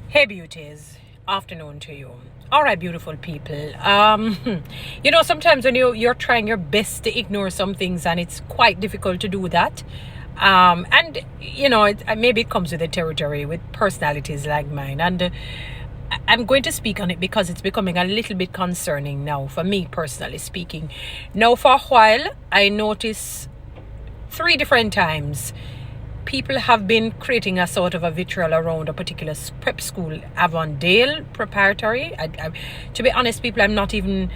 Hey beauties, afternoon to you. All right, beautiful people. Sometimes when you're trying your best to ignore some things, and it's quite difficult to do that. Maybe it comes with the territory with personalities like mine, and I'm going to speak on it because it's becoming a little bit concerning now for me personally speaking. Now, for a while, I notice 3 different times people have been creating a sort of a vitriol around a particular prep school, Avondale Preparatory. To be honest, people, I have not even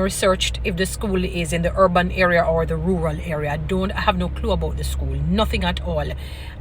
researched if the school is in the urban area or the rural area. I have no clue about the school, nothing at all.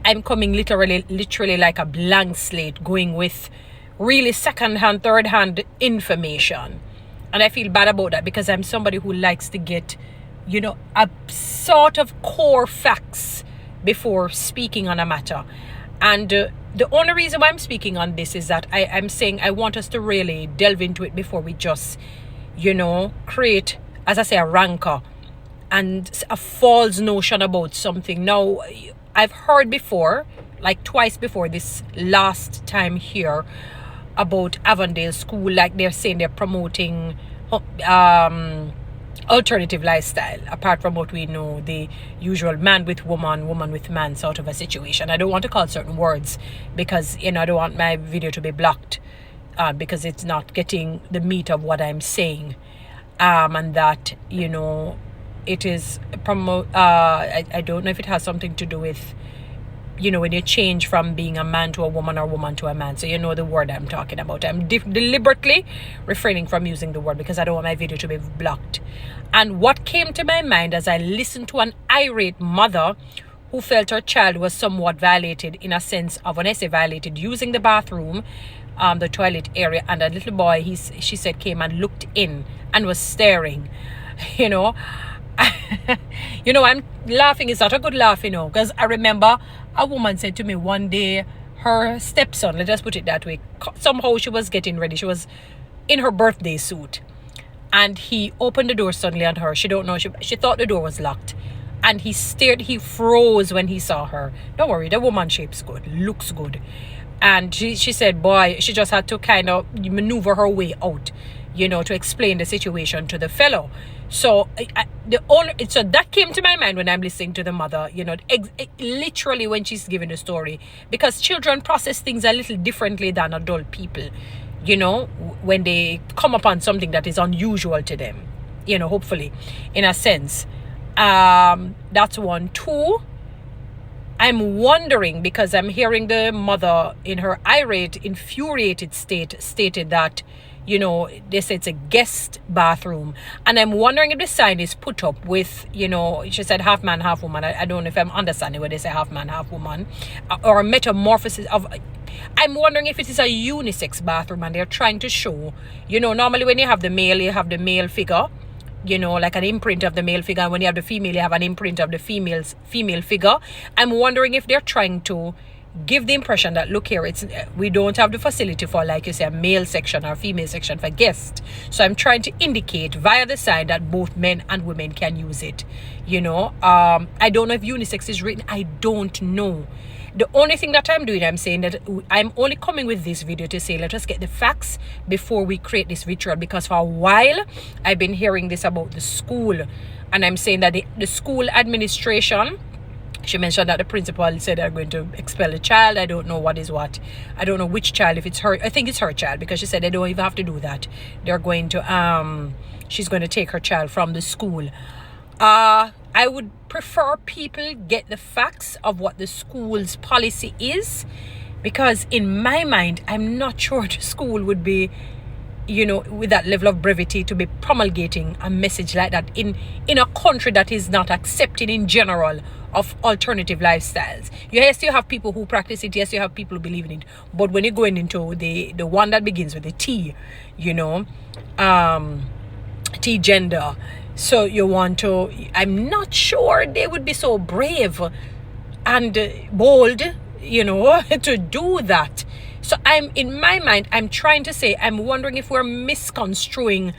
I'm coming literally like a blank slate, going with really second-hand, third-hand information. And I feel bad about that because I'm somebody who likes to get, a sort of core facts before speaking on a matter. And the only reason why I'm speaking on this is that I'm saying I want us to really delve into it before we just, create, as I say, a rancor and a false notion about something. Now, I've heard before, like twice before this last time here, about Avondale School, like they're saying they're promoting alternative lifestyle, apart from what we know, the usual man with woman, woman with man sort of a situation. I don't want to call certain words because, I don't want my video to be blocked because it's not getting the meat of what I'm saying. And that, it is I don't know if it has something to do with, when you change from being a man to a woman or woman to a man. So the word I'm talking about. I'm deliberately refraining from using the word because I don't want my video to be blocked. And what came to my mind as I listened to an irate mother who felt her child was somewhat violated, in a sense of, when I say violated, using the bathroom, the toilet area, and a little boy, she said, came and looked in and was staring, I'm laughing. It's not a good laugh, because I remember a woman said to me one day, her stepson, let's just put it that way, somehow she was getting ready. She was in her birthday suit. And he opened the door suddenly on her. She don't know. She thought the door was locked. And he froze when he saw her. Don't worry, the woman shape's good, looks good. And she said, boy, she just had to kind of maneuver her way out, to explain the situation to the fellow. So so that came to my mind when I'm listening to the mother, literally when she's giving the story, because children process things a little differently than adult people, when they come upon something that is unusual to them, hopefully, in a sense. That's one. Two, I'm wondering, because I'm hearing the mother in her irate, infuriated state stated that, they say it's a guest bathroom. And I'm wondering if the sign is put up with, she said half man, half woman. I don't know if I'm understanding what they say, half man, half woman. Or a metamorphosis of... I'm wondering if it is a unisex bathroom and they're trying to show, normally when you have the male figure, like an imprint of the male figure. And when you have the female, you have an imprint of the female figure. I'm wondering if they're trying to give the impression that, look here, we don't have the facility for, like you say, a male section or female section for guests. So I'm trying to indicate via the sign that both men and women can use it. I don't know if unisex is written. I don't know. The only thing that I'm doing, I'm saying that I'm only coming with this video to say, let us get the facts before we create this vitriol. Because for a while, I've been hearing this about the school. And I'm saying that the school administration, she mentioned that the principal said they're going to expel the child. I don't know what is what. I don't know which child, if it's her. I think it's her child, because she said they don't even have to do that. They're going to, she's going to take her child from the school. I would prefer people get the facts of what the school's policy is, because in my mind, I'm not sure the school would be, with that level of brevity to be promulgating a message like that in a country that is not accepting in general of alternative lifestyles. Yes, you have people who practice it. Yes, you have people who believe in it. But when you're going into the one that begins with the T, T gender, so you want to, I'm not sure they would be so brave and bold, to do that. So in my mind, I'm trying to say, I'm wondering if we're misconstruing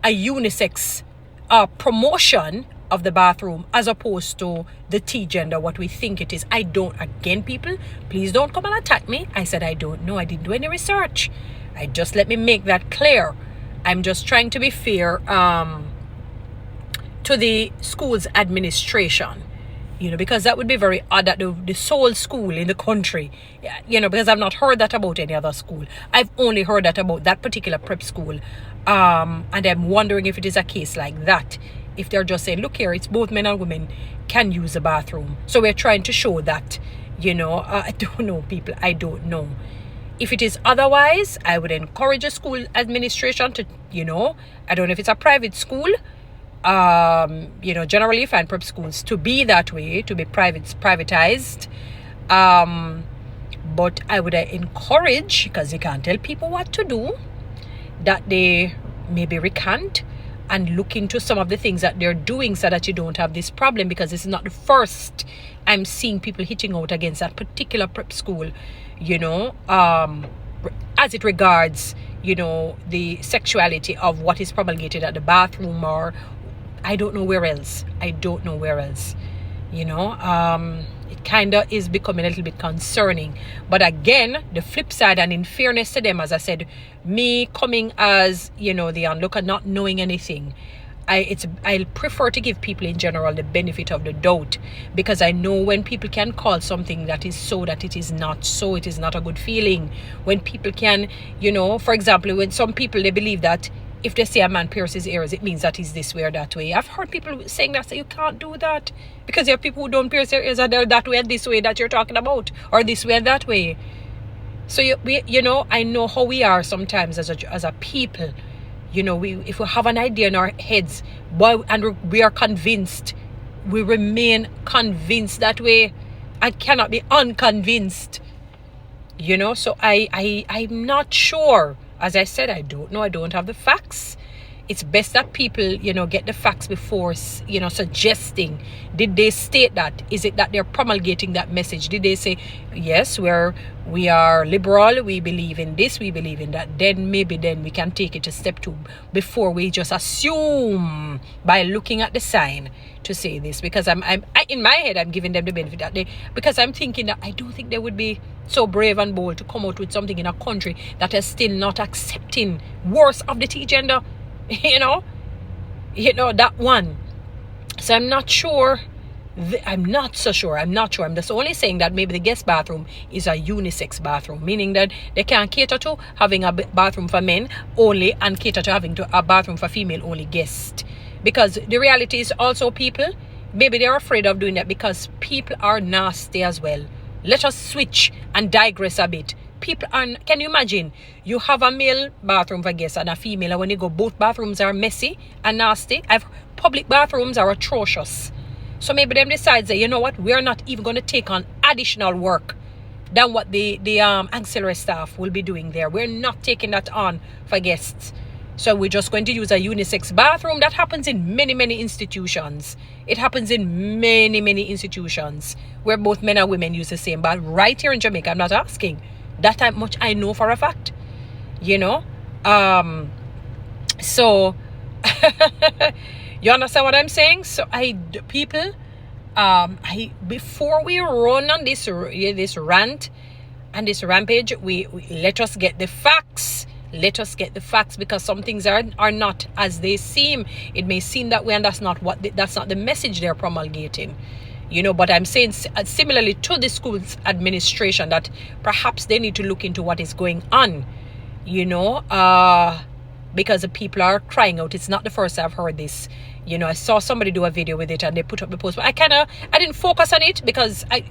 a unisex promotion of the bathroom as opposed to the T gender, what we think it is. I don't, again, people, please don't come and attack me. I said I don't know. I didn't do any research. Let me make that clear. I'm just trying to be fair to the school's administration, because that would be very odd that the sole school in the country, because I've not heard that about any other school. I've only heard that about that particular prep school. And I'm wondering if it is a case like that. If they're just saying, look here, it's both men and women can use the bathroom. So we're trying to show that, I don't know, people. I don't know. If it is otherwise, I would encourage a school administration to, I don't know if it's a private school. Generally you find prep schools to be that way, to be privatized. But I would encourage, because you can't tell people what to do, that they maybe recant and look into some of the things that they're doing so that you don't have this problem, because this is not the first I'm seeing people hitting out against that particular prep school, as it regards, the sexuality of what is promulgated at the bathroom, or I don't know where else. It kind of is becoming a little bit concerning. But again, the flip side, and in fairness to them, as I said, me coming as, the onlooker, not knowing anything, I prefer to give people in general the benefit of the doubt, because I know when people can call something that is so that it is not so, it is not a good feeling. When people can, for example, when some people, they believe that if they say a man pierces ears, it means that he's this way or that way. I've heard people saying that, you can't do that, because there are people who don't pierce their ears and they're that way and this way that you're talking about, or this way and that way. So I know how we are sometimes as a people. If we have an idea in our heads, and we are convinced, we remain convinced that way. I cannot be unconvinced. So I'm not sure. As I said, I don't know. I don't have the facts. It's best that people, get the facts before, suggesting. Did they state that? Is it that they're promulgating that message? Did they say, yes, we are liberal, we believe in this, we believe in that? Then maybe we can take it to step 2 before we just assume by looking at the sign to say this. Because I'm in my head, I'm giving them the benefit that because I'm thinking that I don't think they would be so brave and bold to come out with something in a country that is still not accepting worse of the T gender. That one. So I'm not sure. I'm not so sure. I'm just only saying that maybe the guest bathroom is a unisex bathroom, meaning that they can cater to having a bathroom for men only and cater to having a bathroom for female only guests. Because the reality is also, people, maybe they're afraid of doing that because people are nasty as well. Let us switch and digress a bit. People are, can you imagine? You have a male bathroom for guests and a female, and when you go, both bathrooms are messy and nasty. Public bathrooms are atrocious. So maybe them decides that, you know what, we're not even going to take on additional work than what the auxiliary staff will be doing there. We're not taking that on for guests. So we're just going to use a unisex bathroom. That happens in many, many institutions. It happens in many, many institutions where both men and women use the same. But right here in Jamaica, I'm not asking. That much I know for a fact. So you understand what I'm saying? So people, before we run on this rant and this rampage, we let us get the facts. Let us get the facts, because some things are not as they seem. It may seem that way, and that's not the message they're promulgating. But I'm saying similarly to the school's administration that perhaps they need to look into what is going on, because the people are crying out. It's not the first I've heard this. I saw somebody do a video with it and they put up the post, but I didn't focus on it because I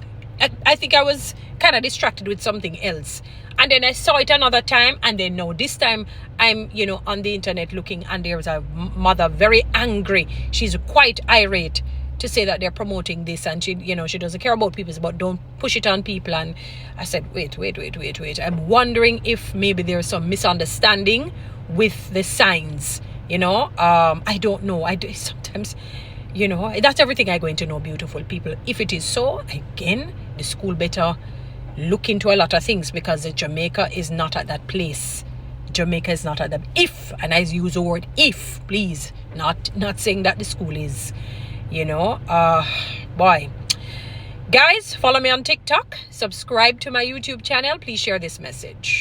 think I was kind of distracted with something else. And then I saw it another time, and then no, this time I'm, on the internet looking, and there's a mother very angry. She's quite irate to say that they're promoting this, and she doesn't care about people, but don't push it on people. And I said, wait. I'm wondering if maybe there's some misunderstanding with the signs. I don't know. Sometimes, that's everything I'm going to know, beautiful people. If it is so, again, the school better look into a lot of things, because Jamaica is not at that place. Jamaica is not at that. If, and I use the word if, please, not saying that the school is. You know, boy. Guys, follow me on TikTok. Subscribe to my YouTube channel. Please share this message.